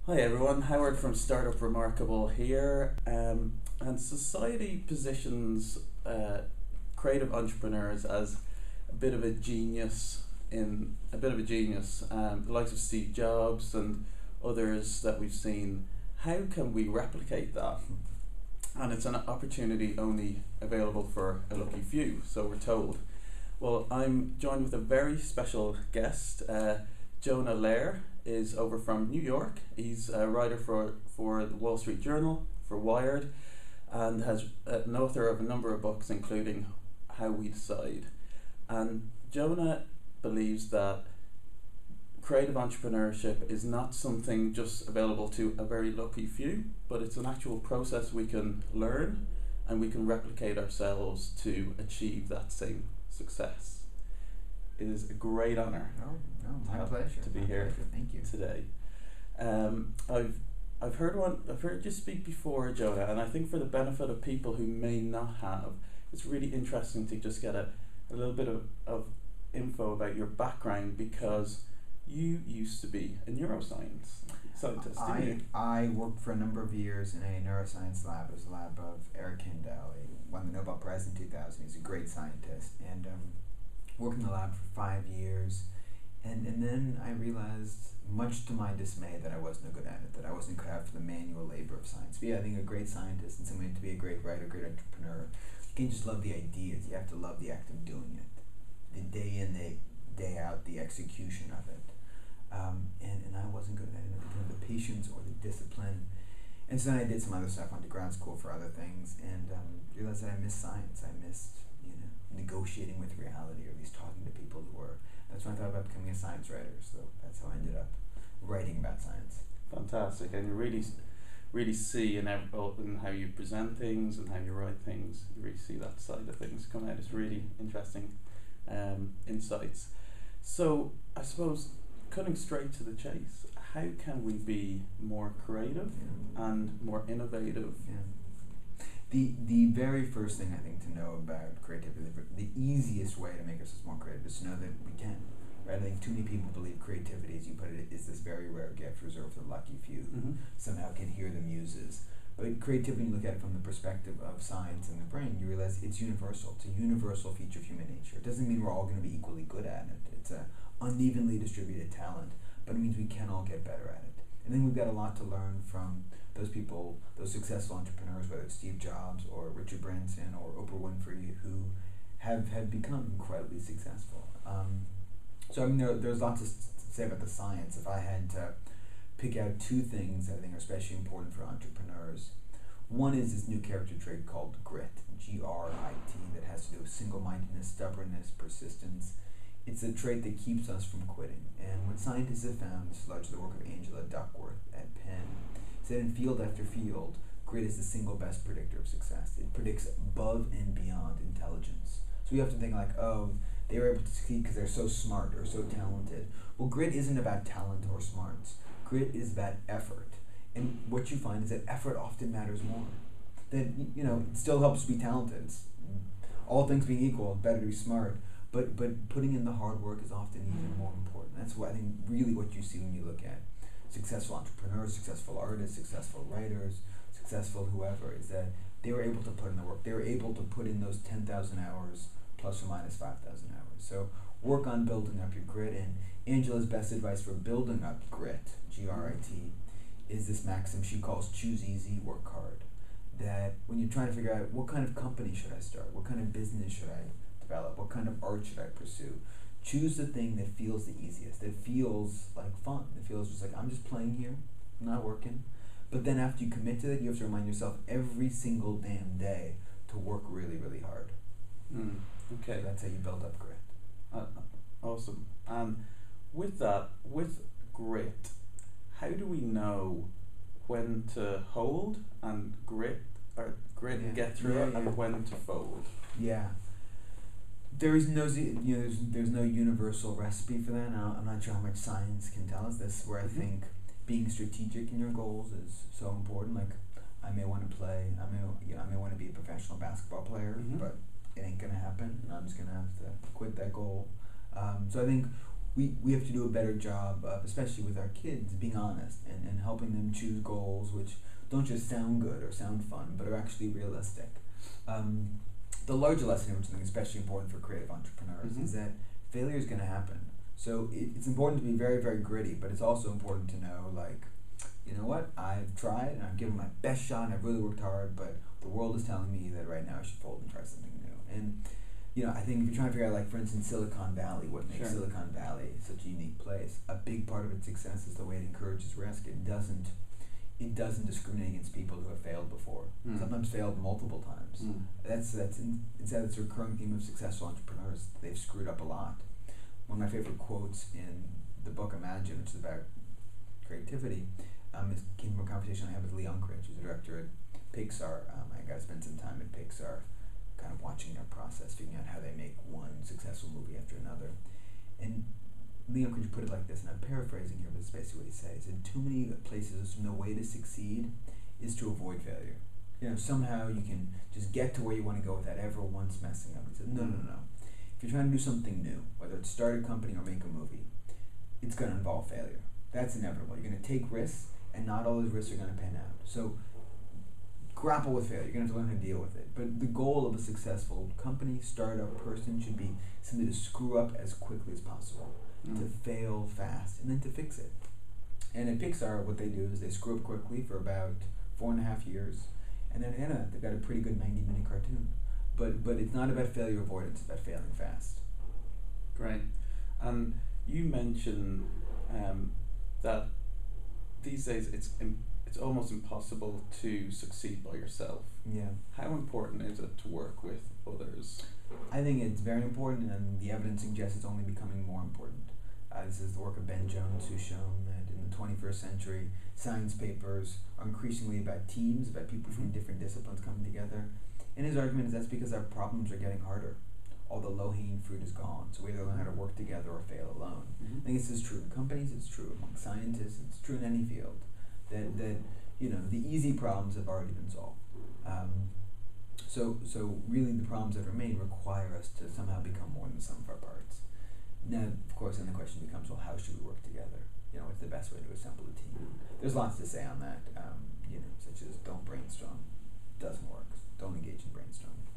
Hi everyone, Howard from Startup Remarkable here. And society positions creative entrepreneurs as a bit of a genius the likes of Steve Jobs and others that we've seen. How can we replicate that? And it's an opportunity only available for a lucky few, so we're told. Well, I'm joined with a very special guest. Jonah Lehrer is over from New York. He's a writer for the Wall Street Journal, for Wired, and has an author of a number of books, including How We Decide. And Jonah believes that creative entrepreneurship is not something just available to a very lucky few, but it's an actual process we can learn and we can replicate ourselves to achieve that same success. It is a great honour. My pleasure. To be my here. Pleasure. Thank you. Today. I've heard you speak before, Jonah, and I think for the benefit of people who may not have, it's really interesting to just get a little bit of info about your background, because you used to be a neuroscience scientist, didn't you? I worked for a number of years in a neuroscience lab. It was a lab of Eric Kandel. He won the Nobel Prize in 2000. He's a great scientist. And worked in the lab for 5 years. And then I realized, much to my dismay, that I wasn't good at it, that I wasn't cut out for the manual labor of science. But yeah, I think a great scientist and someone to be a great writer, great entrepreneur, you can't just love the ideas, you have to love the act of doing it. The day in, day out, the execution of it. And I wasn't good at it. I didn't have the patience or the discipline. And so then I did some other stuff, went to grad school for other things, and realized that I missed science. I missed, negotiating with reality, or at least talking to people who were. That's when I thought about becoming a science writer. So that's how I ended up writing about science. Fantastic, and you really see in how you present things and how you write things. You really see that side of things come out. It's really interesting insights. So I suppose, cutting straight to the chase, how can we be more creative and more innovative? The very first thing I think to know about creativity, the easiest way to make ourselves more creative is to know that we can. Right? I think too many people believe creativity, as you put it, is this very rare gift reserved for the lucky few who somehow can hear the muses. But creativity, when you look at it from the perspective of science and the brain, you realize it's universal. It's a universal feature of human nature. It doesn't mean we're all going to be equally good at it. It's an unevenly distributed talent, but it means we can all get better at it. And then we've got a lot to learn from those people, those successful entrepreneurs, whether it's Steve Jobs or Richard Branson or Oprah Winfrey, who have become incredibly successful. There's lots to say about the science. If I had to pick out two things that I think are especially important for entrepreneurs, one is this new character trait called grit, Grit, that has to do with single-mindedness, stubbornness, persistence. It's a trait that keeps us from quitting. And what scientists have found, this is largely the work of Angela Duckworth at Penn, is that in field after field, grit is the single best predictor of success. It predicts above and beyond intelligence. So we often think they were able to succeed because they're so smart or so talented. Well, grit isn't about talent or smarts. Grit is about effort. And what you find is that effort often matters more. That, it still helps to be talented. All things being equal, better to be smart. But putting in the hard work is often even more important. That's what I think really what you see when you look at successful entrepreneurs, successful artists, successful writers, successful whoever, is that they were able to put in the work. They were able to put in those 10,000 hours plus or minus 5,000 hours. So work on building up your grit. And Angela's best advice for building up grit, Grit, is this maxim she calls choose easy, work hard. That when you're trying to figure out what kind of company should I start, what kind of business should I develop, what kind of art should I pursue, choose the thing that feels the easiest, that feels like fun, that feels just like I'm just playing here, I'm not working. But then after you commit to it, you have to remind yourself every single damn day to work really, really hard. Okay. So that's how you build up grit. Awesome. And with grit, how do we know when to hold and grit and get through it, and when to fold? Yeah. There is no, there's no universal recipe for that. Now, I'm not sure how much science can tell us this. Where I think being strategic in your goals is so important. Like, I may want to play. I may want to be a professional basketball player, but it ain't gonna happen, and I'm just gonna have to quit that goal. So I think we have to do a better job, especially with our kids, being honest and helping them choose goals which don't just sound good or sound fun, but are actually realistic. The larger lesson here, which I think is especially important for creative entrepreneurs, is that failure is going to happen. So it's important to be very, very gritty, but it's also important to know, like, you know what, I've tried and I've given my best shot and I've really worked hard, but the world is telling me that right now I should fold and try something new. And I think if you're trying to figure out, like, for instance, Silicon Valley, what makes Silicon Valley such a unique place, a big part of its success is the way it encourages risk. It doesn't discriminate against people who have failed before. Sometimes failed multiple times. That's a recurring theme of successful entrepreneurs. They've screwed up a lot. One of my favorite quotes in the book Imagine, which is about creativity, came from a conversation I had with Lee Unkrich, who's a director at Pixar. I got to spend some time at Pixar, kind of watching their process, figuring out how they make one successful movie after another. And Lee Unkrich put it like this, and I'm paraphrasing here, but it's basically what he says. In too many places, the way to succeed is to avoid failure. Somehow you can just get to where you want to go without ever once messing up. He said, no. If you're trying to do something new, whether it's start a company or make a movie, it's going to involve failure. That's inevitable. You're going to take risks, and not all those risks are going to pan out. So grapple with failure. You're going to have to learn how to deal with it. But the goal of a successful company, startup, person should be simply to screw up as quickly as possible, to fail fast, and then to fix it. And at Pixar, what they do is they screw up quickly for about 4.5 years, and then at the end of that, they've got a pretty good 90-minute cartoon. But it's not about failure avoidance, it's about failing fast. Great. And you mentioned that these days it's almost impossible to succeed by yourself. Yeah. How important is it to work with others? I think it's very important, and the evidence suggests it's only becoming more important. This is the work of Ben Jones, who's shown that in the 21st century, science papers are increasingly about teams, about people from different disciplines coming together. And his argument is that's because our problems are getting harder. All the low-hanging fruit is gone, so we either learn how to work together or fail alone. I think this is true in companies, it's true among scientists, it's true in any field. That the easy problems have already been solved. So really the problems that remain require us to somehow become more than the sum of our parts. Now, of course, then the question becomes, well, how should we work together? What's the best way to assemble a team? There's lots to say on that, such as don't brainstorm, doesn't work. Don't engage in brainstorming.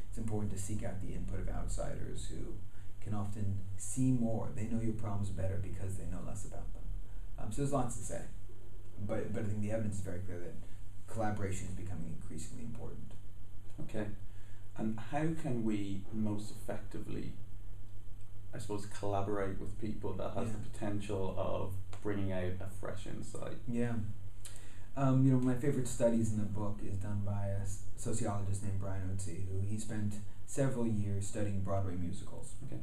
It's important to seek out the input of outsiders who can often see more. They know your problems better because they know less about them. So there's lots to say. But I think the evidence is very clear that collaboration is becoming increasingly important. Okay. And how can we most effectively, I suppose, collaborate with people that has the potential of bringing out a fresh insight? Yeah. My favorite studies in the book is done by a sociologist named Brian Otzi, who he spent several years studying Broadway musicals. Okay.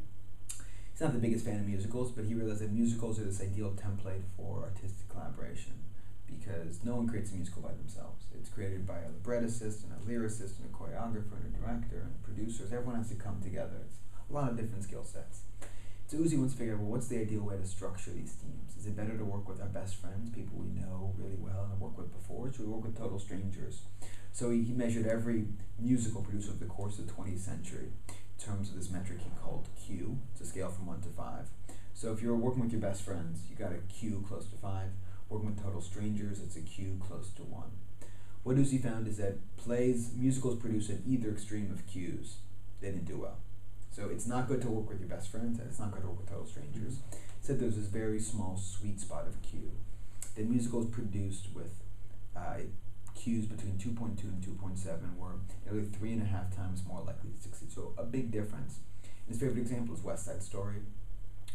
He's not the biggest fan of musicals, but he realized that musicals are this ideal template for artistic collaboration because no one creates a musical by themselves. It's created by a librettist and a lyricist and a choreographer and a director and producers. Everyone has to come together. It's a lot of different skill sets. So Uzi wants to figure out, well, what's the ideal way to structure these teams? Is it better to work with our best friends, people we know really well and have worked with before, or should we work with total strangers? So he measured every musical producer over the course of the 20th century in terms of this metric he called Q. It's a scale from 1 to 5. So if you're working with your best friends, you got a Q close to 5. Working with total strangers, it's a Q close to 1. What Uzi found is that musicals produced at either extreme of Qs, they didn't do well. So it's not good to work with your best friends, and it's not good to work with total strangers. He said there's this very small sweet spot of Q. The musicals produced with Qs between 2.2 and 2.7 were nearly 3.5 times more likely to succeed. So a big difference. His favorite example is West Side Story,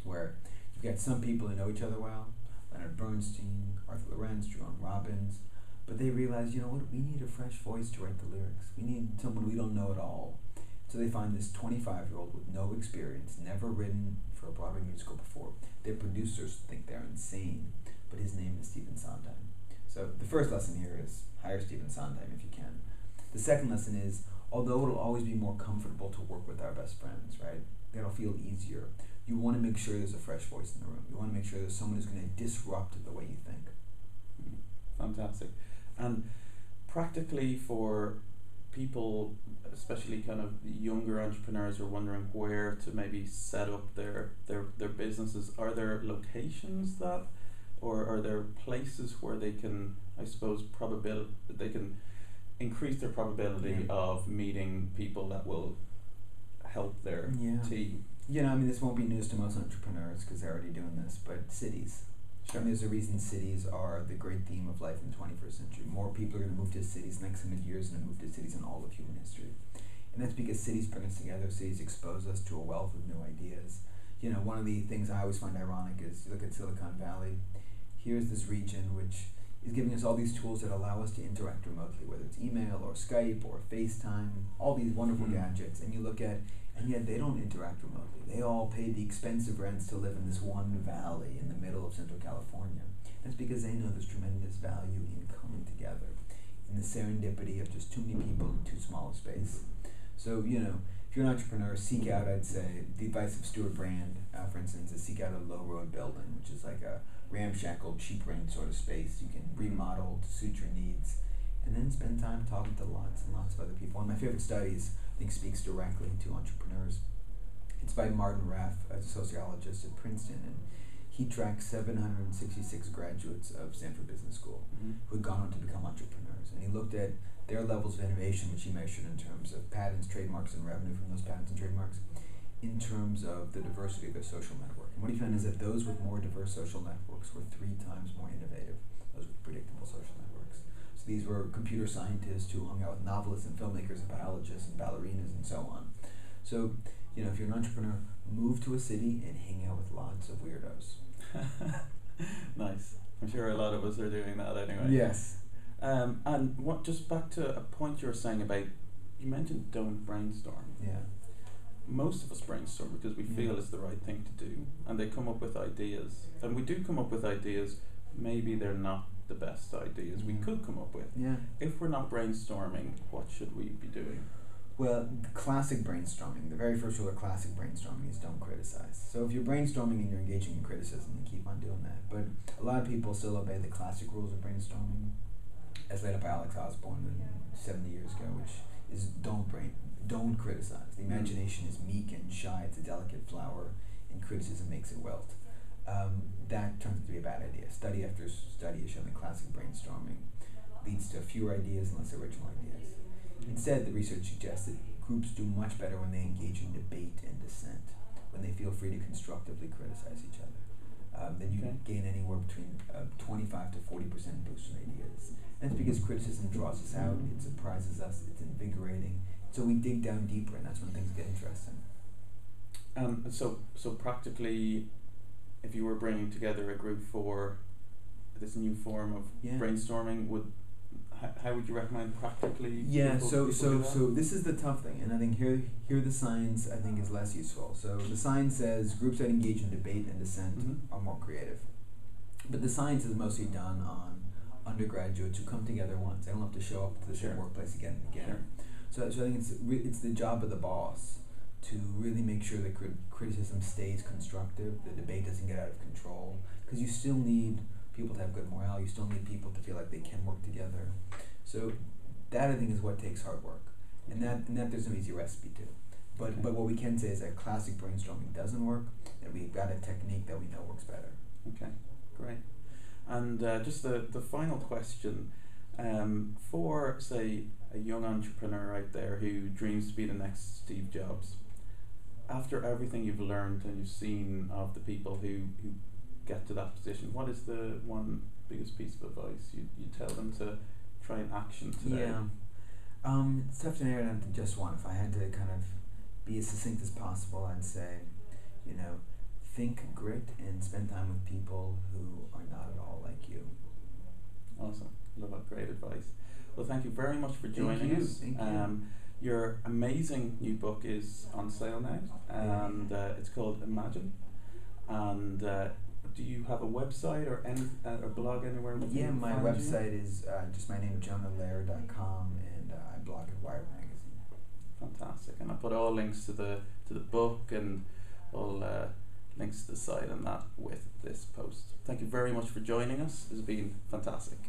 where you've got some people who know each other well, Leonard Bernstein, Arthur Lorenz, Jerome Robbins, but they realize, we need a fresh voice to write the lyrics. We need someone we don't know at all. So they find this 25-year-old with no experience, never written for a Broadway musical before. Their producers think they're insane, but his name is Stephen Sondheim. So the first lesson here is hire Stephen Sondheim if you can. The second lesson is, although it'll always be more comfortable to work with our best friends, right? That'll feel easier. You want to make sure there's a fresh voice in the room. You want to make sure there's someone who's going to disrupt the way you think. Fantastic. And practically for people, especially kind of younger entrepreneurs, are wondering where to maybe set up their businesses. Are there locations that, or are there places where they can, I suppose, they can increase their probability of meeting people that will help their team? You know, I mean, this won't be news to most entrepreneurs because they're already doing this, but cities. Sure. And there's a reason cities are the great theme of life in the 21st century. More people are going to move to cities in the next 100 years than move to cities in all of human history. And that's because cities bring us together, cities expose us to a wealth of new ideas. You know, one of the things I always find ironic is you look at Silicon Valley. Here's this region which is giving us all these tools that allow us to interact remotely, whether it's email or Skype or FaceTime, all these wonderful gadgets. And you look at, and yet they don't interact remotely. They all pay the expensive rents to live in this one valley in the middle of Central California. That's because they know there's tremendous value in coming together, in the serendipity of just too many people in too small a space. So, you know, if you're an entrepreneur, seek out, I'd say, the advice of Stuart Brand, for instance, is seek out a low road building, which is like a ramshackle, cheap rent sort of space you can remodel to suit your needs, and then spend time talking to lots and lots of other people. One of my favorite studies, I think, speaks directly to entrepreneurs. It's by Martin Raff, a sociologist at Princeton, and he tracked 766 graduates of Stanford Business School who had gone on to become entrepreneurs, and he looked at their levels of innovation, which he measured in terms of patents, trademarks, and revenue from those patents and trademarks, in terms of the diversity of their social network. And what he found is that those with more diverse social networks were 3 times more innovative, those with predictable social networks. So these were computer scientists who hung out with novelists and filmmakers and biologists and ballerinas and so on. So, you know, if you're an entrepreneur, move to a city and hang out with lots of weirdos. Nice. I'm sure a lot of us are doing that anyway. Yes. And what, just back to a point you were saying about, you mentioned don't brainstorm. Yeah. Most of us brainstorm because we feel it's the right thing to do, and they come up with ideas. And we do come up with ideas, maybe they're not the best ideas we could come up with. Yeah. If we're not brainstorming, what should we be doing? Well, the classic brainstorming, the very first rule of classic brainstorming is don't criticize. So if you're brainstorming and you're engaging in criticism, then keep on doing that. But a lot of people still obey the classic rules of brainstorming, as laid out by Alex Osborne 70 years ago, which is don't criticize. The imagination is meek and shy, it's a delicate flower, and criticism makes it wilt. That turns out to be a bad idea. Study after study has shown that classic brainstorming leads to fewer ideas and less original ideas. Instead, the research suggests that groups do much better when they engage in debate and dissent, when they feel free to constructively criticize each other. Then you gain anywhere between 25 to 40% boost in ideas. And that's because criticism draws us out, it surprises us, it's invigorating. So we dig down deeper, and that's when things get interesting. So practically, if you were bringing together a group for this new form of brainstorming, how would you recommend practically? So this is the tough thing, and I think here the science I think is less useful. So the science says groups that engage in debate and dissent are more creative, but the science is mostly done on undergraduates who come together once. They don't have to show up to the same workplace again and again. So I think it's the job of the boss to really make sure that criticism stays constructive, the debate doesn't get out of control, because you still need people to have good morale, you still need people to feel like they can work together. So that I think is what takes hard work, and that there's no easy recipe to. But what we can say is that classic brainstorming doesn't work, and we've got a technique that we know works better. Okay, great. And just the final question, for say a young entrepreneur out there who dreams to be the next Steve Jobs, after everything you've learned and you've seen of the people who get to that position, what is the one biggest piece of advice you tell them to try and action today? It's tough to narrow down to just one. If I had to kind of be as succinct as possible, I'd say, think grit and spend time with people who are not at all like you. Awesome. Love that. Great advice. Well, thank you very much for joining us. Thank you. Your amazing new book is on sale now, and it's called Imagine. And do you have a website or any a blog anywhere? My website is just my name, JonahLehrer.com, and I blog at Wired Magazine. Fantastic. And I put all links to the book and all links to the site and that with this post. Thank you very much for joining us. This has been fantastic.